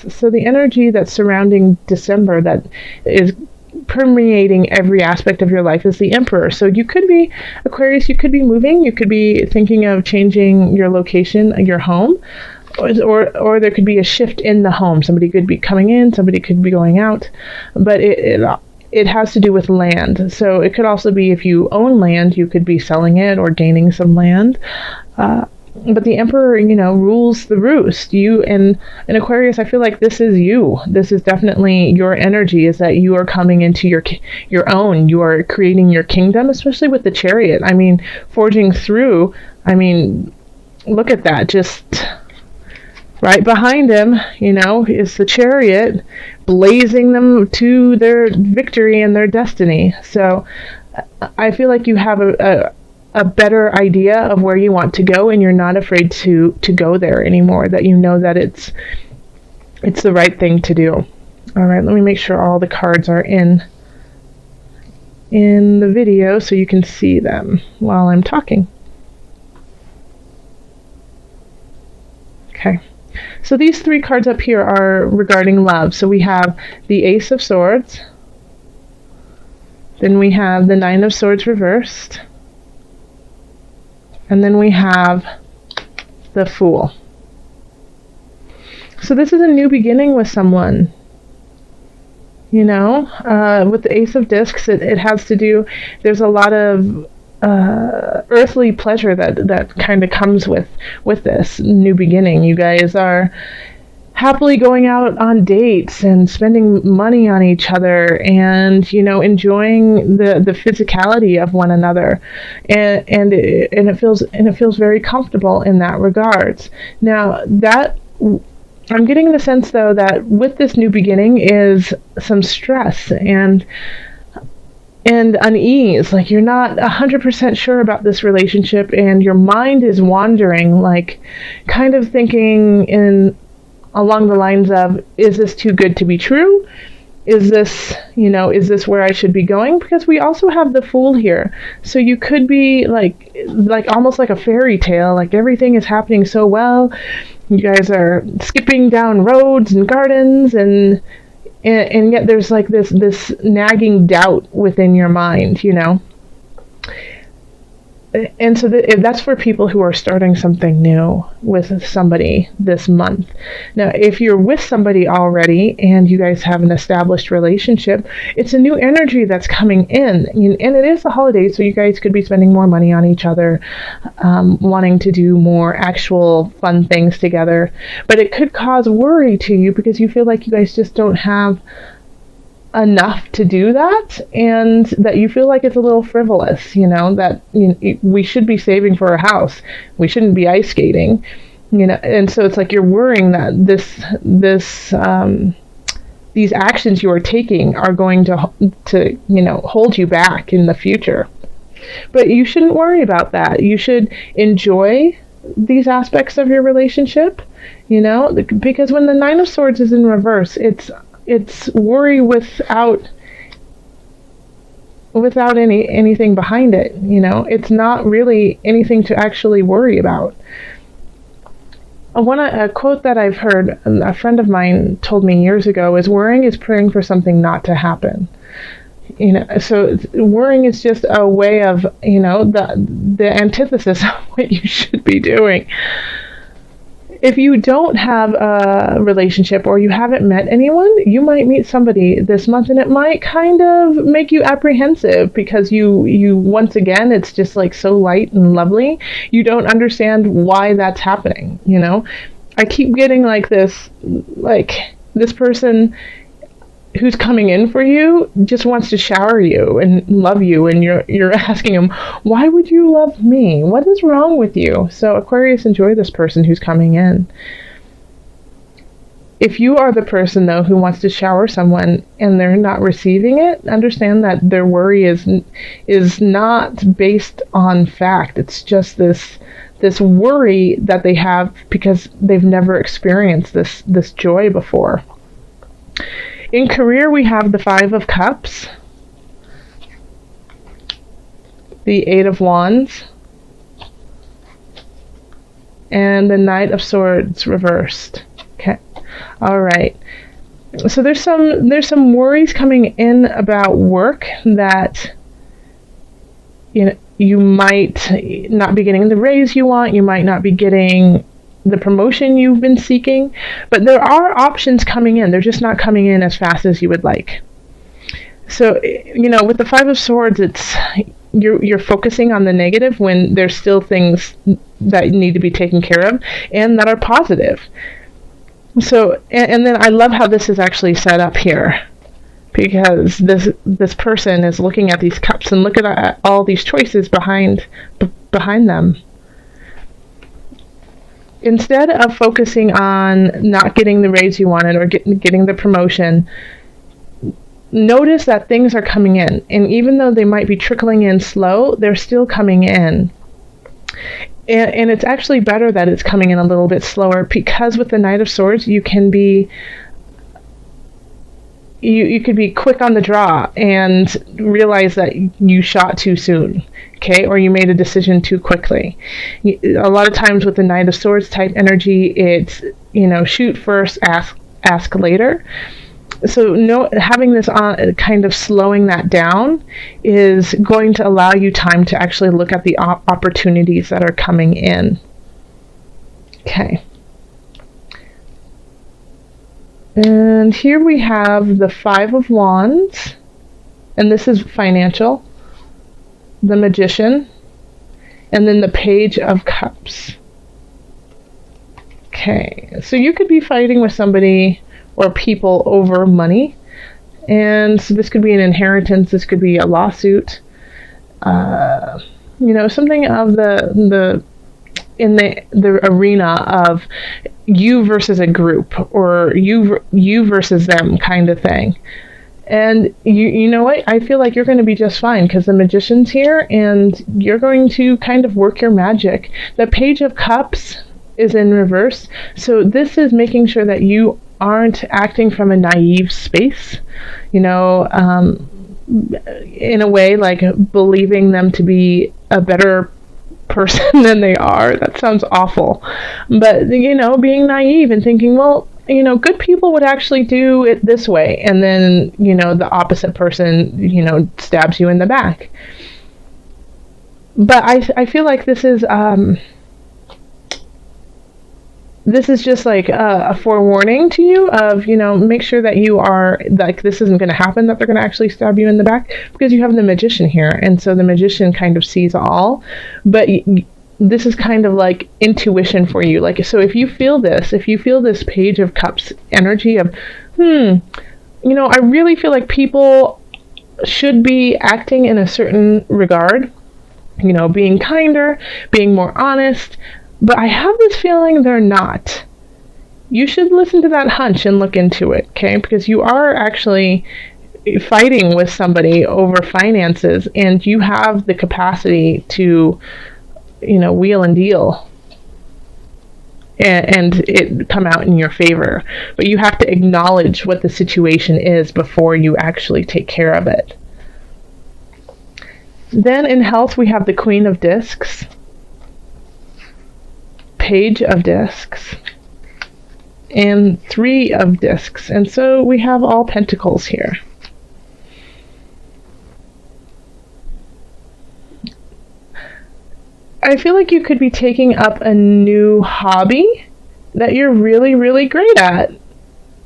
So the energy that's surrounding December that is permeating every aspect of your life is the Emperor. So you could be Aquarius, you could be moving, you could be thinking of changing your location, your home, or there could be a shift in the home. Somebody could be coming in, somebody could be going out, but it has to do with land. So it could also be if you own land, you could be selling it or gaining some land. But the Emperor, rules the roost. You and Aquarius, I feel like this is you. This is definitely your energy, is that you are coming into your own. You are creating your kingdom, especially with the Chariot. I mean, forging through. I mean, look at that. Just right behind him, is the Chariot, blazing them to their victory and their destiny. So I feel like you have a better idea of where you want to go, and you're not afraid to go there anymore, that you know that it's the right thing to do. All right, let me make sure all the cards are in the video so you can see them while I'm talking. Okay, so these 3 cards up here are regarding love. So we have the Ace of Swords, then we have the 9 of Swords reversed, and then we have the Fool. So this is a new beginning with someone. With the Ace of Discs, it has to do, there's a lot of earthly pleasure that kind of comes with this new beginning. You guys are happily going out on dates and spending money on each other, and enjoying the physicality of one another, and it feels very comfortable in that regards. Now that I'm getting the sense, though, that with this new beginning is some stress and unease, like you're not 100% sure about this relationship, and your mind is wandering, like kind of thinking along the lines of, is this too good to be true? Is this where I should be going? Because we also have the Fool here. So you could be like almost like a fairy tale, like everything is happening so well. You guys are skipping down roads and gardens, and yet there's like this nagging doubt within your mind, And so that's for people who are starting something new with somebody this month. Now, if you're with somebody already and you guys have an established relationship, it's a new energy that's coming in. And it is the holidays, so you guys could be spending more money on each other, wanting to do more actual fun things together. But it could cause worry to you because you feel like you guys just don't have enough to do that, and that you feel like it's a little frivolous, that we should be saving for a house, we shouldn't be ice skating, and so it's like you're worrying that these actions you are taking are going to hold you back in the future. But you shouldn't worry about that. You should enjoy these aspects of your relationship, because when the 9 of Swords is in reverse, it's worry without anything behind it. It's not really anything to actually worry about. A quote that I've heard, a friend of mine told me years ago, is worrying is praying for something not to happen. So worrying is just a way of, the antithesis of what you should be doing. If you don't have a relationship or you haven't met anyone, you might meet somebody this month, and it might kind of make you apprehensive because you once again, it's just like so light and lovely. You don't understand why that's happening. I keep getting this person who's coming in for you just wants to shower you and love you, and you're asking him, why would you love me? What is wrong with you? So Aquarius, enjoy this person who's coming in. If you are the person, though, who wants to shower someone and they're not receiving it, understand that their worry is not based on fact. It's just this worry that they have because they've never experienced this joy before. In career, we have the 5 of Cups, the 8 of Wands, and the Knight of Swords reversed. Okay. All right. So there's some worries coming in about work that you might not be getting the raise you want, you might not be getting the promotion you've been seeking, but there are options coming in. They're just not coming in as fast as you would like. So, with the Five of Swords, it's you're focusing on the negative when there's still things that need to be taken care of and that are positive. So, and then I love how this is actually set up here, because this person is looking at these cups and look at all these choices behind them. Instead of focusing on not getting the raise you wanted or getting the promotion, notice that things are coming in, and even though they might be trickling in slow, they're still coming in. And it's actually better that it's coming in a little bit slower, because with the Knight of Swords, you can be you could be quick on the draw and realize that you shot too soon, okay, or you made a decision too quickly. A lot of times with the Knight of Swords type energy, it's shoot first, ask later. So having this on, kind of slowing that down, is going to allow you time to actually look at the opportunities that are coming in. Okay. And here we have the Five of Wands, and this is financial, the Magician, and then the Page of Cups. Okay, so you could be fighting with somebody or people over money, and so this could be an inheritance, this could be a lawsuit, something of the in the arena of you versus a group, or you versus them kind of thing. And you know what? I feel like you're going to be just fine, because the Magician's here, and you're going to kind of work your magic. The Page of Cups is in reverse, so this is making sure that you aren't acting from a naive space, in a way, like believing them to be a better person than they are. That sounds awful, but being naive and thinking, well, good people would actually do it this way, and then the opposite person stabs you in the back. But I feel like this is just like a forewarning to you of, make sure that you are, like, this isn't going to happen, that they're going to actually stab you in the back, because you have the Magician here. And so the Magician kind of sees all, but this is kind of like intuition for you. Like, so if you feel this Page of Cups energy of, I really feel like people should be acting in a certain regard, being kinder, being more honest, but I have this feeling they're not. You should listen to that hunch and look into it, okay? Because you are actually fighting with somebody over finances, and you have the capacity to, wheel and deal and it come out in your favor. But you have to acknowledge what the situation is before you actually take care of it. Then in health, we have the Queen of Discs, Page of Discs, and Three of Discs. And so we have all pentacles here. I feel like you could be taking up a new hobby that you're really, really great at.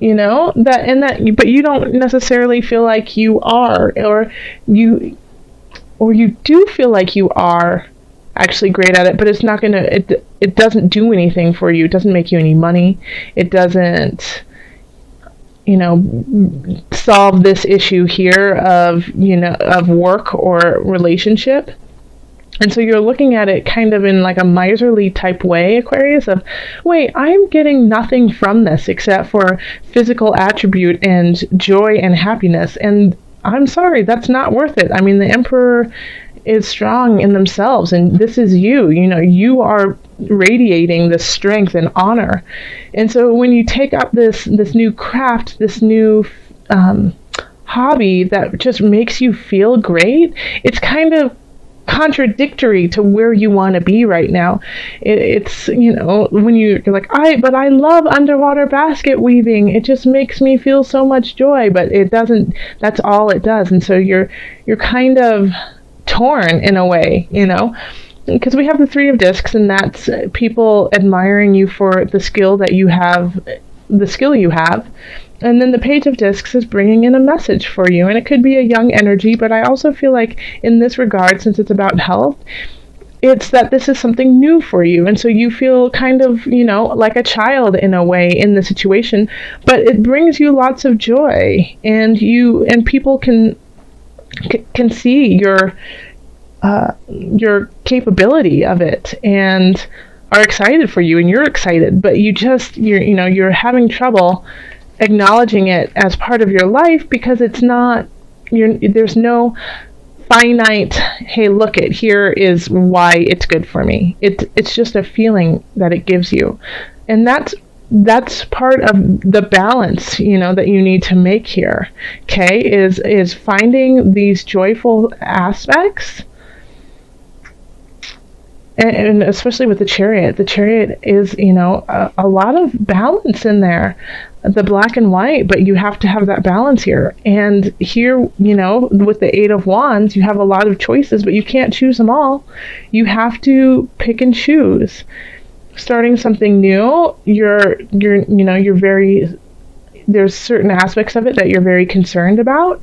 But you don't necessarily feel like you are, or you do feel like you are actually great at it, but it's not gonna, it doesn't do anything for you. It doesn't make you any money. It doesn't, solve this issue here of work or relationship. And so you're looking at it kind of in like a miserly type way, Aquarius, of, wait, I'm getting nothing from this except for physical attribute and joy and happiness. And I'm sorry, that's not worth it. I mean, the Emperor is strong in themselves, and this is you. You are radiating this strength and honor. And so when you take up this new craft, this new hobby that just makes you feel great, it's kind of contradictory to where you want to be right now. It's, when you're like, but I love underwater basket weaving. It just makes me feel so much joy, but it doesn't, that's all it does. And so you're kind of torn in a way, because we have the Three of Discs, and that's people admiring you for the skill you have. And then the Page of Discs is bringing in a message for you, and it could be a young energy, but I also feel like in this regard, since it's about health, it's that this is something new for you, and so you feel kind of, like a child in a way in the situation, but it brings you lots of joy, and people can see your capability of it, and are excited for you, and you're excited, but you're having trouble acknowledging it as part of your life because it's not, there's no finite, hey, look it, here is why it's good for me. It's just a feeling that it gives you. And that's part of the balance, that you need to make here, okay, is finding these joyful aspects. And especially with the Chariot is, a lot of balance in there, the black and white, but you have to have that balance here. And here, with the Eight of Wands, you have a lot of choices, but you can't choose them all. You have to pick and choose. Starting something new, there's certain aspects of it that you're very concerned about,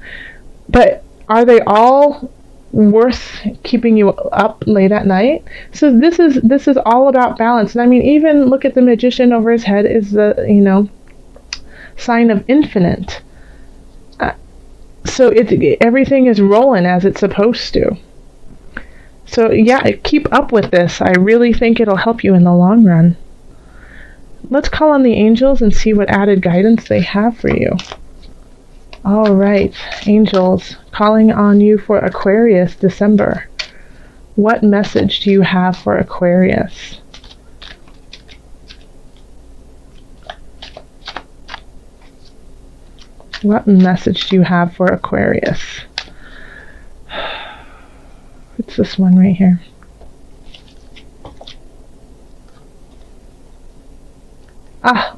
but are they all worth keeping you up late at night? So this is all about balance. And I mean, even look at the Magician over his head is the sign of infinite. So everything is rolling as it's supposed to. So yeah, keep up with this. I really think it'll help you in the long run. Let's call on the angels and see what added guidance they have for you. All right, angels, calling on you for Aquarius, December. What message do you have for Aquarius? What message do you have for Aquarius? It's this one right here.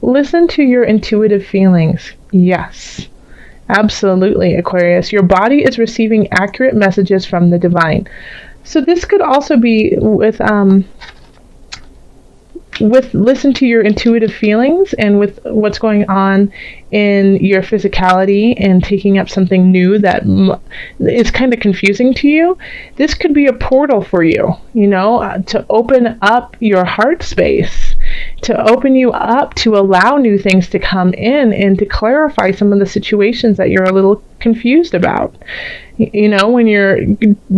Listen to your intuitive feelings. Yes. Absolutely, Aquarius. Your body is receiving accurate messages from the divine. So this could also be with listen to your intuitive feelings, and with what's going on in your physicality and taking up something new that is kind of confusing to you. This could be a portal for you, to open up your heart space, to open you up to allow new things to come in and to clarify some of the situations that you're a little confused about. When you're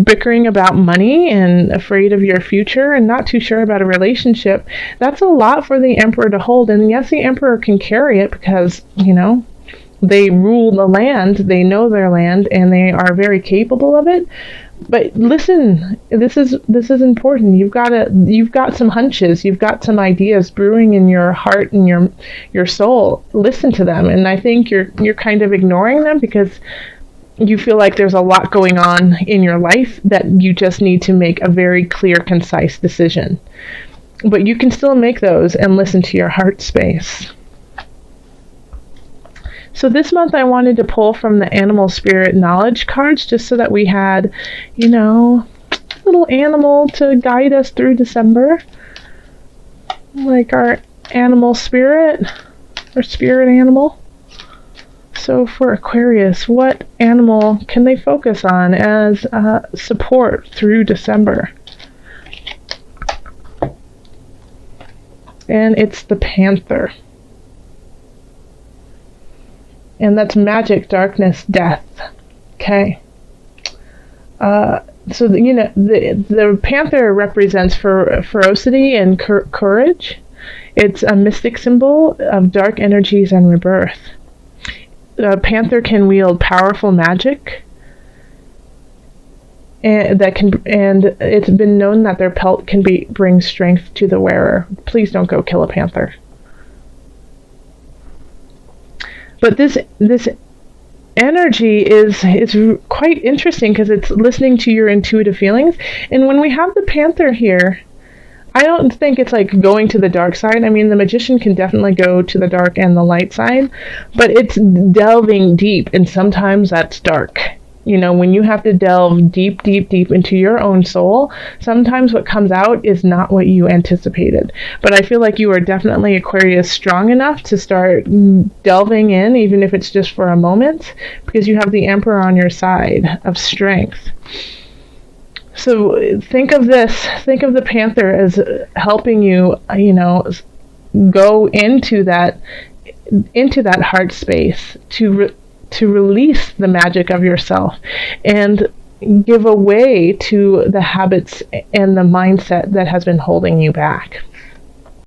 bickering about money and afraid of your future and not too sure about a relationship, that's a lot for the Emperor to hold. And yes, the Emperor can carry it because, they rule the land, they know their land, and they are very capable of it. But listen, this is important. You've got some hunches, you've got some ideas brewing in your heart and your soul. Listen to them, and I think you're kind of ignoring them because you feel like there's a lot going on in your life that you just need to make a very clear, concise decision. But you can still make those and listen to your heart space. So this month I wanted to pull from the Animal Spirit Knowledge cards just so that we had, a little animal to guide us through December. Like our animal spirit, or spirit animal. So for Aquarius, what animal can they focus on as support through December? And it's the panther. And that's magic, darkness, death. Okay. So the panther represents ferocity and courage. It's a mystic symbol of dark energies and rebirth. The panther can wield powerful magic, and it's been known that their pelt can bring strength to the wearer. Please don't go kill a panther. But this energy is quite interesting because it's listening to your intuitive feelings. And when we have the Panther here, I don't think it's like going to the dark side. I mean, the Magician can definitely go to the dark and the light side, but it's delving deep, and sometimes that's dark. You know, when you have to delve deep, deep, deep into your own soul, sometimes what comes out is not what you anticipated. But I feel like you are definitely, Aquarius, strong enough to start delving in, even if it's just for a moment, because you have the Emperor on your side of strength. So think of the Panther as helping you, go into that heart space to release the magic of yourself and give away to the habits and the mindset that has been holding you back.